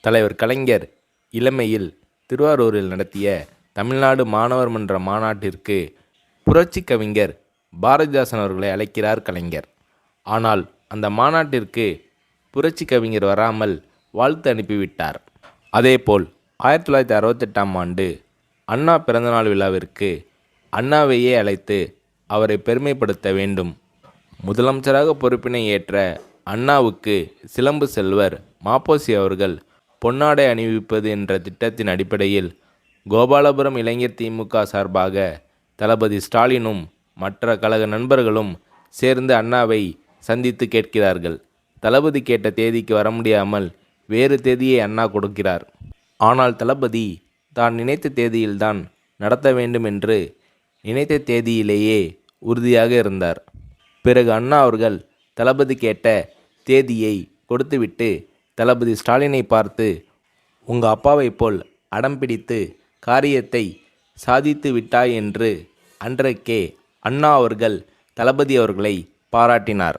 தலைவர் கலைஞர் இளமையில் திருவாரூரில் நடத்திய தமிழ்நாடு மாணவர் மன்ற மாநாட்டிற்கு புரட்சி கவிஞர் பாரதிதாசன் அவர்களை அழைக்கிறார் கலைஞர். ஆனால் அந்த மாநாட்டிற்கு புரட்சி கவிஞர் வராமல் வாழ்த்து அனுப்பிவிட்டார். அதேபோல் 1968ஆம் ஆண்டு அண்ணா பிறந்தநாள் விழாவிற்கு அண்ணாவையே அழைத்து அவரை பெருமைப்படுத்த வேண்டும். முதலமைச்சராக பொறுப்பினை ஏற்ற அண்ணாவுக்கு சிலம்பு செல்வர் மாப்போசி அவர்கள் பொன்னாடை அணிவிப்பது என்ற திட்டத்தின் அடிப்படையில் கோபாலபுரம் இளைஞர் திமுக சார்பாக தளபதி ஸ்டாலினும் மற்ற கழக நண்பர்களும் சேர்ந்து அண்ணாவை சந்தித்து கேட்கிறார்கள். தளபதி கேட்ட தேதிக்கு வர முடியாமல் வேறு தேதியை அண்ணா கொடுக்கிறார். ஆனால் தளபதி தான் நினைத்த தேதியில்தான் நடத்த வேண்டும் என்று நினைத்த தேதியிலேயே உறுதியாக இருந்தார். பிறகு அண்ணா அவர்கள் தளபதி கேட்ட தேதியை கொடுத்துவிட்டு தளபதி ஸ்டாலினை பார்த்து, உங்கள் அப்பாவை போல் அடம் பிடித்து காரியத்தை சாதித்து விட்டாய் என்று அன்றைக்கே அண்ணா அவர்கள் தளபதி அவர்களை பாராட்டினார்.